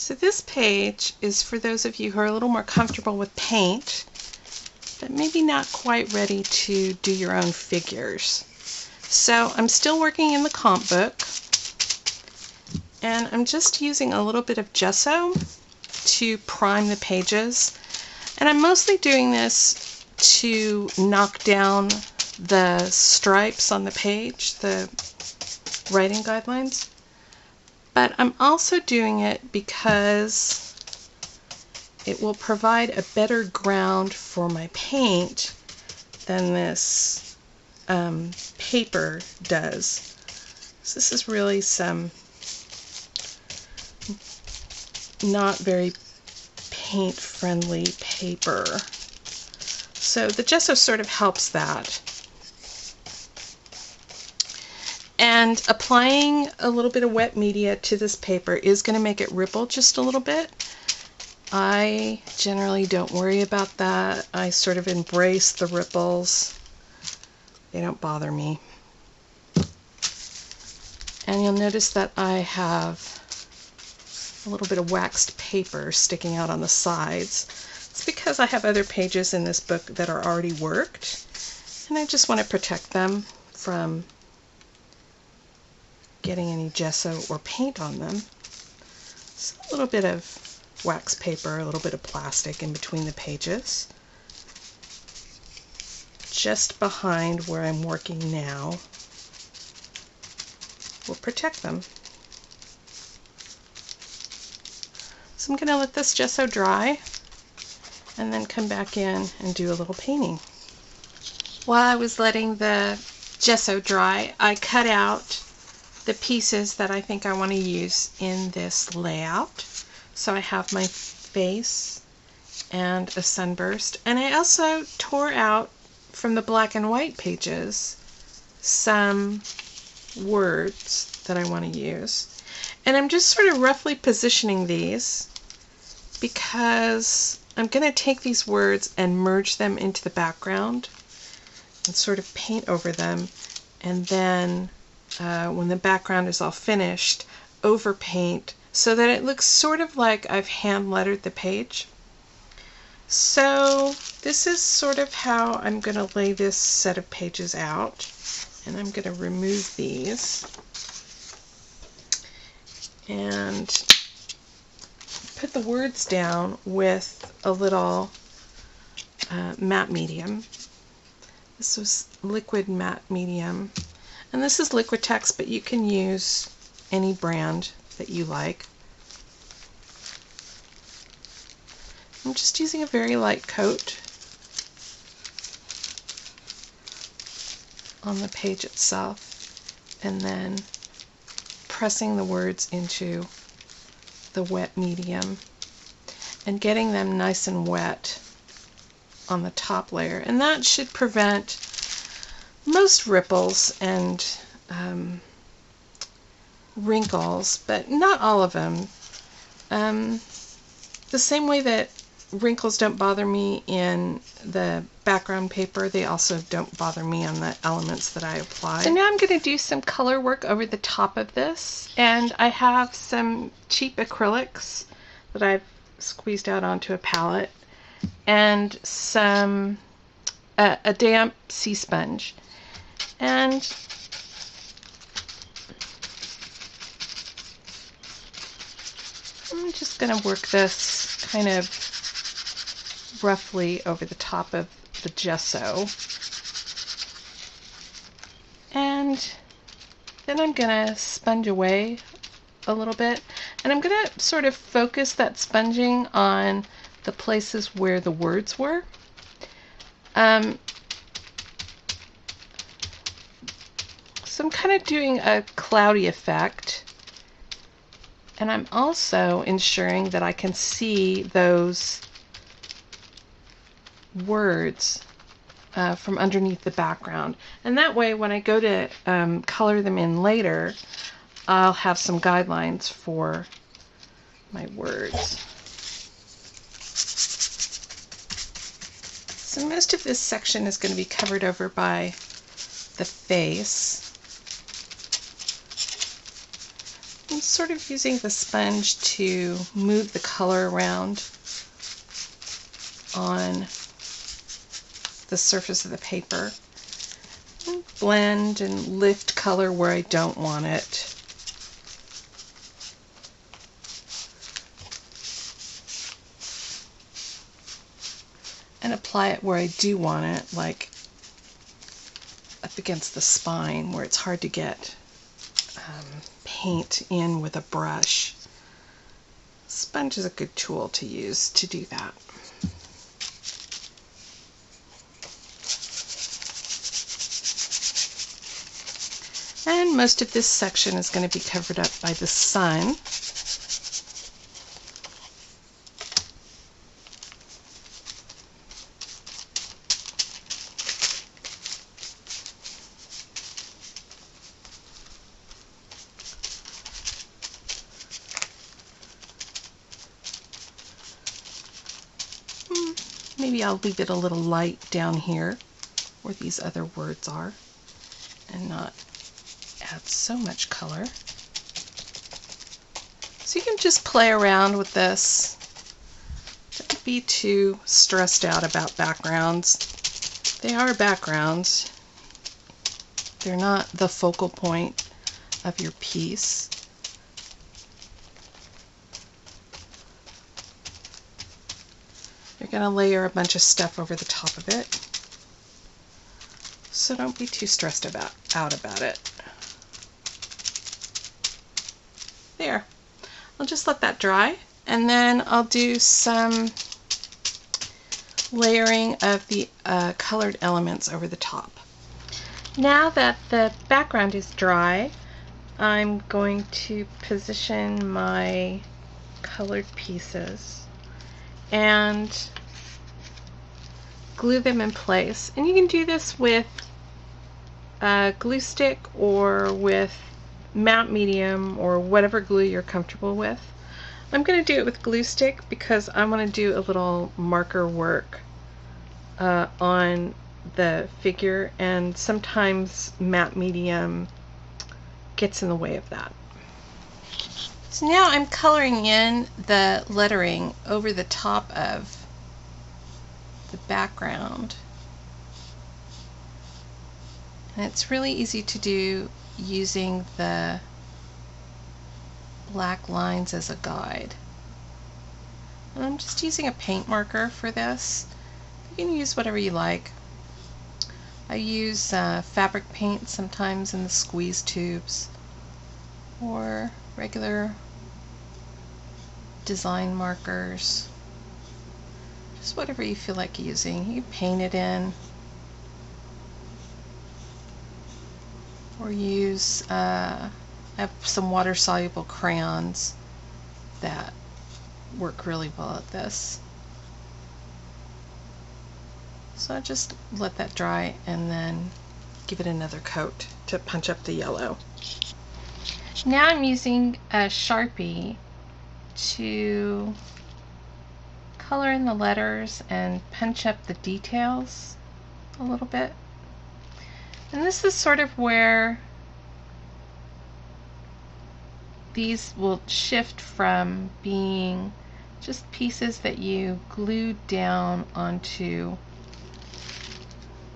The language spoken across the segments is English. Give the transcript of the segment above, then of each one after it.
So this page is for those of you who are a little more comfortable with paint, but maybe not quite ready to do your own figures. So I'm still working in the comp book, and I'm just using a little bit of gesso to prime the pages. And I'm mostly doing this to knock down the stripes on the page, the writing guidelines. But I'm also doing it because it will provide a better ground for my paint than this paper does. So this is really some not very paint-friendly paper. So the gesso sort of helps that. And applying a little bit of wet media to this paper is going to make it ripple just a little bit. I generally don't worry about that. I sort of embrace the ripples. They don't bother me. And you'll notice that I have a little bit of waxed paper sticking out on the sides. It's because I have other pages in this book that are already worked, and I just want to protect them from getting any gesso or paint on them. So a little bit of wax paper, a little bit of plastic in between the pages, just behind where I'm working now, will protect them. So I'm going to let this gesso dry and then come back in and do a little painting. While I was letting the gesso dry, I cut out the pieces that I think I want to use in this layout. So I have my face and a sunburst, and I also tore out from the black and white pages some words that I want to use. And I'm just sort of roughly positioning these because I'm going to take these words and merge them into the background and sort of paint over them, and then when the background is all finished, overpaint so that it looks sort of like I've hand lettered the page. So this is sort of how I'm going to lay this set of pages out, and I'm going to remove these and put the words down with a little matte medium. This was liquid matte medium. And this is Liquitex, but you can use any brand that you like. I'm just using a very light coat on the page itself, and then pressing the words into the wet medium and getting them nice and wet on the top layer. And that should prevent most ripples and wrinkles, but not all of them. The same way that wrinkles don't bother me in the background paper, they also don't bother me on the elements that I apply. So now I'm going to do some color work over the top of this, and I have some cheap acrylics that I've squeezed out onto a palette, and some a damp sea sponge. And I'm just going to work this kind of roughly over the top of the gesso. And then I'm going to sponge away a little bit. And I'm going to sort of focus that sponging on the places where the words were. So I'm kind of doing a cloudy effect, and I'm also ensuring that I can see those words from underneath the background. And that way, when I go to color them in later, I'll have some guidelines for my words. So most of this section is going to be covered over by the face. I'm sort of using the sponge to move the color around on the surface of the paper. And blend and lift color where I don't want it. And apply it where I do want it, like up against the spine where it's hard to get paint in with a brush. Sponge is a good tool to use to do that. And most of this section is going to be covered up by the sun. Maybe I'll leave it a little light down here where these other words are and not add so much color. So you can just play around with this. Don't be too stressed out about backgrounds. They are backgrounds. They're not the focal point of your piece. You're going to layer a bunch of stuff over the top of it. So don't be too stressed out about it. There. I'll just let that dry, and then I'll do some layering of the colored elements over the top. Now that the background is dry, I'm going to position my colored pieces and glue them in place. And you can do this with a glue stick or with matte medium or whatever glue you're comfortable with. I'm going to do it with glue stick because I want to do a little marker work on the figure, and sometimes matte medium gets in the way of that. So now I'm coloring in the lettering over the top of the background. And it's really easy to do using the black lines as a guide. And I'm just using a paint marker for this. You can use whatever you like. I use fabric paint sometimes in the squeeze tubes, or regular design markers. Just whatever you feel like using. You can paint it in, or use I have some water-soluble crayons that work really well at this. So I just let that dry and then give it another coat to punch up the yellow. Now I'm using a Sharpie to color in the letters and punch up the details a little bit. And this is sort of where these will shift from being just pieces that you glued down onto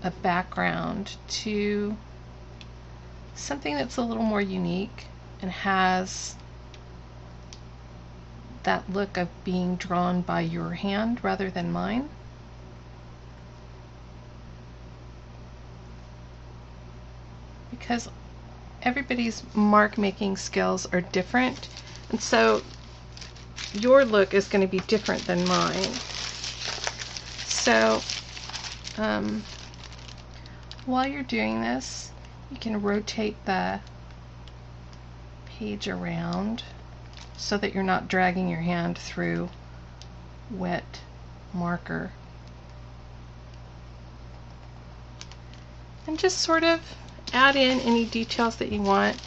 a background to something that's a little more unique and has that look of being drawn by your hand rather than mine. Because everybody's mark making skills are different, and so your look is going to be different than mine. So while you're doing this, you can rotate the page around so that you're not dragging your hand through wet marker. And just sort of add in any details that you want.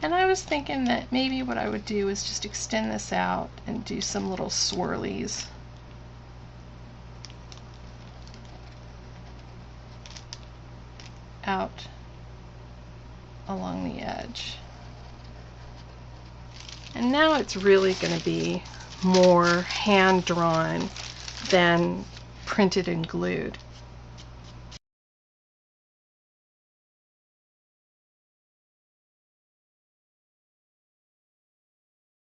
And I was thinking that maybe what I would do is just extend this out and do some little swirlies. Out along the edge. And now it's really going to be more hand-drawn than printed and glued.